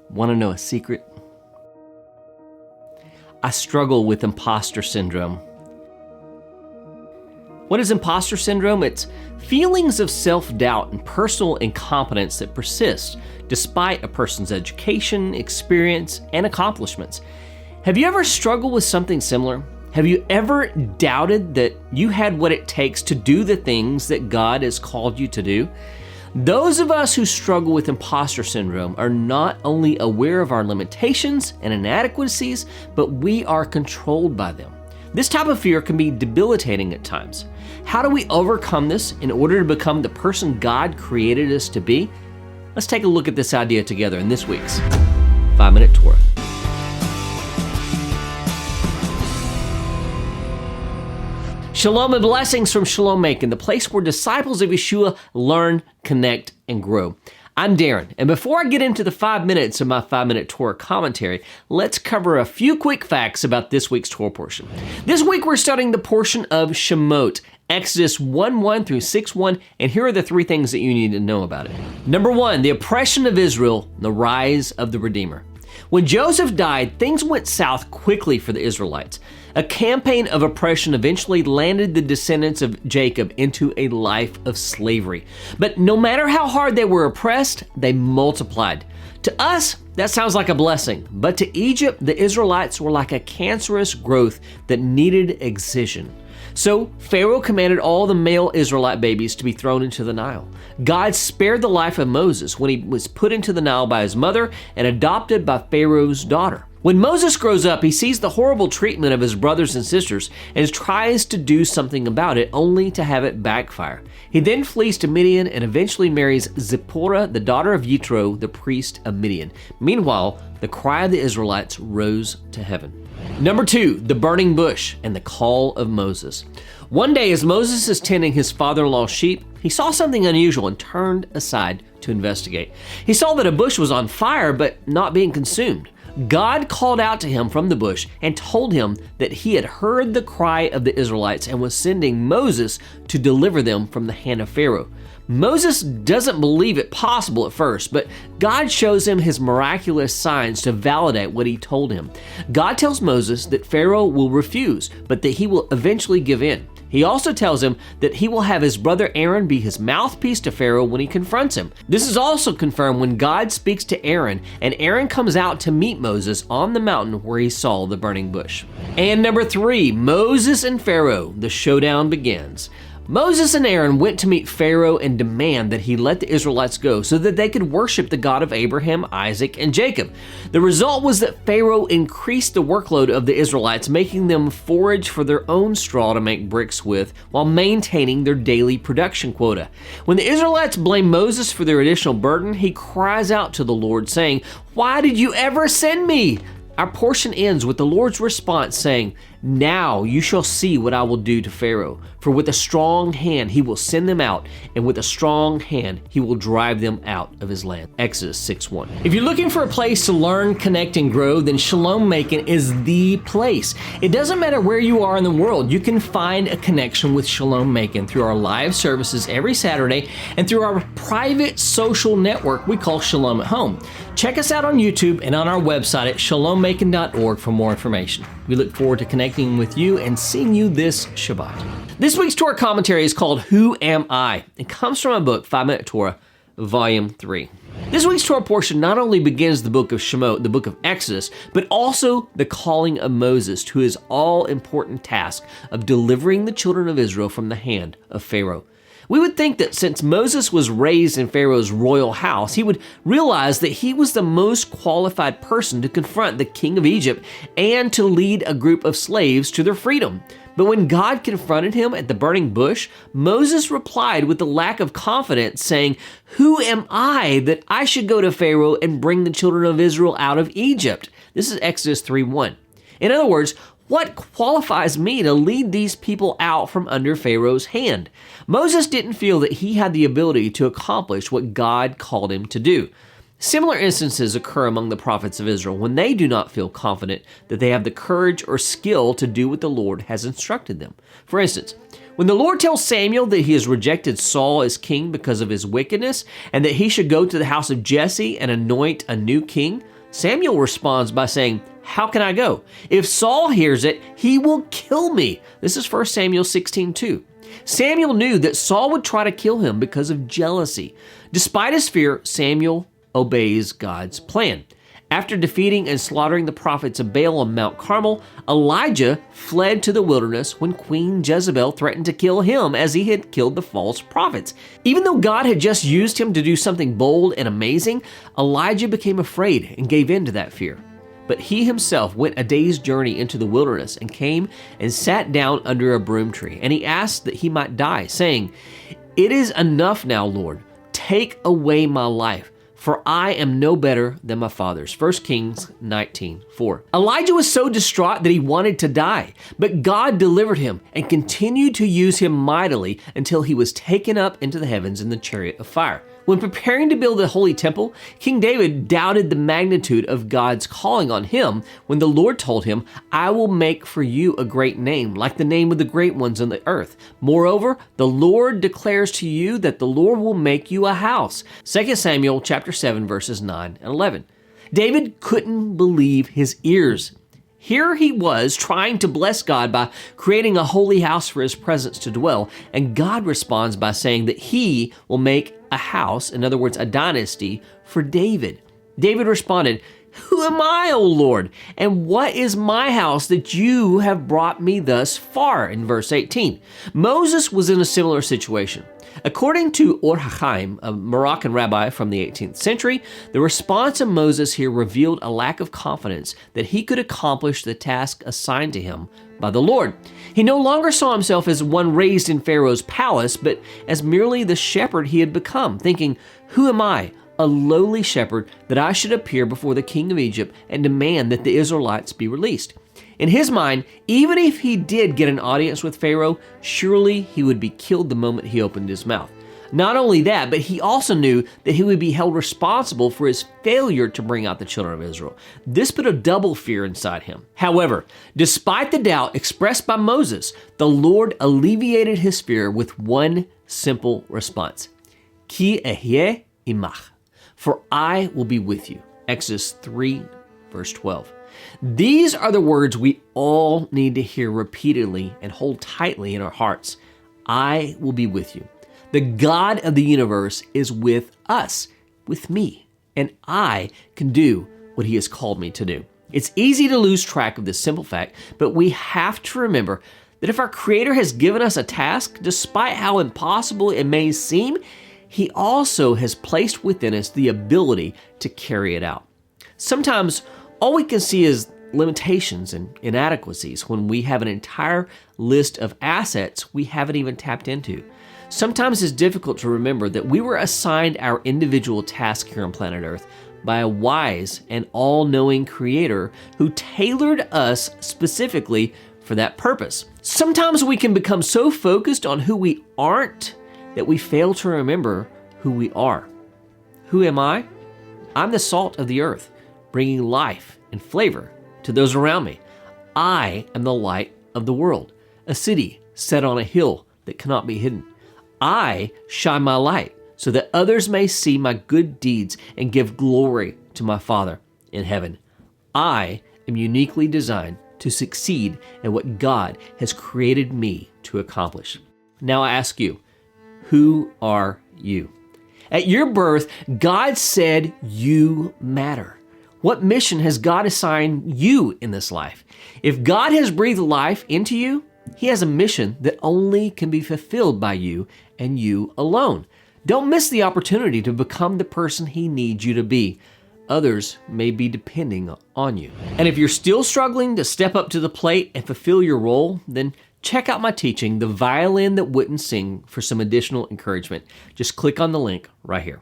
Want to know a secret? I struggle with imposter syndrome. What is imposter syndrome? It's feelings of self-doubt and personal incompetence that persist despite a person's education, experience, and accomplishments. Have you ever struggled with something similar? Have you ever doubted that you had what it takes to do the things that God has called you to do? Those of us who struggle with imposter syndrome are not only aware of our limitations and inadequacies, but we are controlled by them. This type of fear can be debilitating at times. How do we overcome this in order to become the person God created us to be? Let's take a look at this idea together in this week's 5-Minute Torah. Shalom and blessings from Shalom, Macon, the place where disciples of Yeshua learn, connect, and grow. I'm Darren, and before I get into the 5 minutes of my 5-minute Torah commentary, let's cover a few quick facts about this week's Torah portion. This week we're studying the portion of Shemot, Exodus 1:1 through 6:1, and here are the 3 things that you need to know about it. Number 1, the oppression of Israel, the rise of the Redeemer. When Joseph died, things went south quickly for the Israelites. A campaign of oppression eventually landed the descendants of Jacob into a life of slavery. But no matter how hard they were oppressed, they multiplied. To us, that sounds like a blessing, but to Egypt, the Israelites were like a cancerous growth that needed excision. So Pharaoh commanded all the male Israelite babies to be thrown into the Nile. God spared the life of Moses when he was put into the Nile by his mother and adopted by Pharaoh's daughter. When Moses grows up, he sees the horrible treatment of his brothers and sisters and tries to do something about it, only to have it backfire. He then flees to Midian and eventually marries Zipporah, the daughter of Yitro, the priest of Midian. Meanwhile, the cry of the Israelites rose to heaven. Number 2, the burning bush and the call of Moses. One day, as Moses is tending his father-in-law's sheep, he saw something unusual and turned aside to investigate. He saw that a bush was on fire but not being consumed. God called out to him from the bush and told him that he had heard the cry of the Israelites and was sending Moses to deliver them from the hand of Pharaoh. Moses doesn't believe it possible at first, but God shows him his miraculous signs to validate what he told him. God tells Moses that Pharaoh will refuse, but that he will eventually give in. He also tells him that he will have his brother Aaron be his mouthpiece to Pharaoh when he confronts him. This is also confirmed when God speaks to Aaron, and Aaron comes out to meet Moses on the mountain where he saw the burning bush. And number 3, Moses and Pharaoh, the showdown begins. Moses and Aaron went to meet Pharaoh and demand that he let the Israelites go so that they could worship the God of Abraham, Isaac, and Jacob. The result was that Pharaoh increased the workload of the Israelites, making them forage for their own straw to make bricks with while maintaining their daily production quota. When the Israelites blame Moses for their additional burden, he cries out to the Lord saying, "Why did you ever send me?" Our portion ends with the Lord's response saying, "Now you shall see what I will do to Pharaoh. For with a strong hand he will send them out, and with a strong hand he will drive them out of his land." Exodus 6:1. If you're looking for a place to learn, connect, and grow, then Shalom Macon is the place. It doesn't matter where you are in the world, you can find a connection with Shalom Macon through our live services every Saturday and through our private social network we call Shalom at Home. Check us out on YouTube and on our website at shalommacon.org for more information. We look forward to connecting with you and seeing you this Shabbat. This week's Torah commentary is called Who Am I? It comes from my book, 5-Minute Torah, Volume 3. This week's Torah portion not only begins the book of Shemot, the book of Exodus, but also the calling of Moses to his all-important task of delivering the children of Israel from the hand of Pharaoh. We would think that since Moses was raised in Pharaoh's royal house, he would realize that he was the most qualified person to confront the king of Egypt and to lead a group of slaves to their freedom. But when God confronted him at the burning bush, Moses replied with a lack of confidence, saying, "Who am I that I should go to Pharaoh and bring the children of Israel out of Egypt?" This is Exodus 3:1. In other words, what qualifies me to lead these people out from under Pharaoh's hand? Moses didn't feel that he had the ability to accomplish what God called him to do. Similar instances occur among the prophets of Israel when they do not feel confident that they have the courage or skill to do what the Lord has instructed them. For instance, when the Lord tells Samuel that he has rejected Saul as king because of his wickedness and that he should go to the house of Jesse and anoint a new king, Samuel responds by saying, "How can I go? If Saul hears it, he will kill me." This is 1 Samuel 16:2. Samuel knew that Saul would try to kill him because of jealousy. Despite his fear, Samuel obeys God's plan. After defeating and slaughtering the prophets of Baal on Mount Carmel, Elijah fled to the wilderness when Queen Jezebel threatened to kill him as he had killed the false prophets. Even though God had just used him to do something bold and amazing, Elijah became afraid and gave in to that fear. But he himself went a day's journey into the wilderness and came and sat down under a broom tree. And he asked that he might die, saying, "It is enough now, Lord. Take away my life, for I am no better than my fathers." 1 Kings 19:4. Elijah was so distraught that he wanted to die, but God delivered him and continued to use him mightily until he was taken up into the heavens in the chariot of fire. When preparing to build the holy temple, King David doubted the magnitude of God's calling on him when the Lord told him, "I will make for you a great name, like the name of the great ones on the earth. Moreover, the Lord declares to you that the Lord will make you a house." 2 Samuel chapter 7, verses 9 and 11. David couldn't believe his ears. Here he was trying to bless God by creating a holy house for his presence to dwell, and God responds by saying that he will make a house, in other words, a dynasty, for David. David responded, "Who am I, O Lord? And what is my house that you have brought me thus far?" in verse 18. Moses was in a similar situation. According to 𝐼𝐻𝐽, a Moroccan rabbi from the 18th century, the response of Moses here revealed a lack of confidence that he could accomplish the task assigned to him by the Lord. He no longer saw himself as one raised in Pharaoh's palace, but as merely the shepherd he had become, thinking, "Who am I, a lowly shepherd, that I should appear before the king of Egypt and demand that the Israelites be released?" In his mind, even if he did get an audience with Pharaoh, surely he would be killed the moment he opened his mouth. Not only that, but he also knew that he would be held responsible for his failure to bring out the children of Israel. This put a double fear inside him. However, despite the doubt expressed by Moses, the Lord alleviated his fear with one simple response: 𝐾𝐸𝐴, for I will be with you. Exodus 3, verse 12. These are the words we all need to hear repeatedly and hold tightly in our hearts. I will be with you. The God of the universe is with us, with me, and I can do what he has called me to do. It's easy to lose track of this simple fact, but we have to remember that if our Creator has given us a task, despite how impossible it may seem, he also has placed within us the ability to carry it out. Sometimes all we can see is limitations and inadequacies when we have an entire list of assets we haven't even tapped into. Sometimes it's difficult to remember that we were assigned our individual task here on planet Earth by a wise and all-knowing Creator who tailored us specifically for that purpose. Sometimes we can become so focused on who we aren't that we fail to remember who we are. Who am I? I'm the salt of the earth, bringing life and flavor to those around me. I am the light of the world, a city set on a hill that cannot be hidden. I shine my light so that others may see my good deeds and give glory to my Father in heaven. I am uniquely designed to succeed in what God has created me to accomplish. Now I ask you, who are you? At your birth, God said you matter. What mission has God assigned you in this life? If God has breathed life into you, he has a mission that only can be fulfilled by you and you alone. Don't miss the opportunity to become the person he needs you to be. Others may be depending on you. And if you're still struggling to step up to the plate and fulfill your role, then check out my teaching, The Violin That Wouldn't Sing, for some additional encouragement. Just click on the link right here.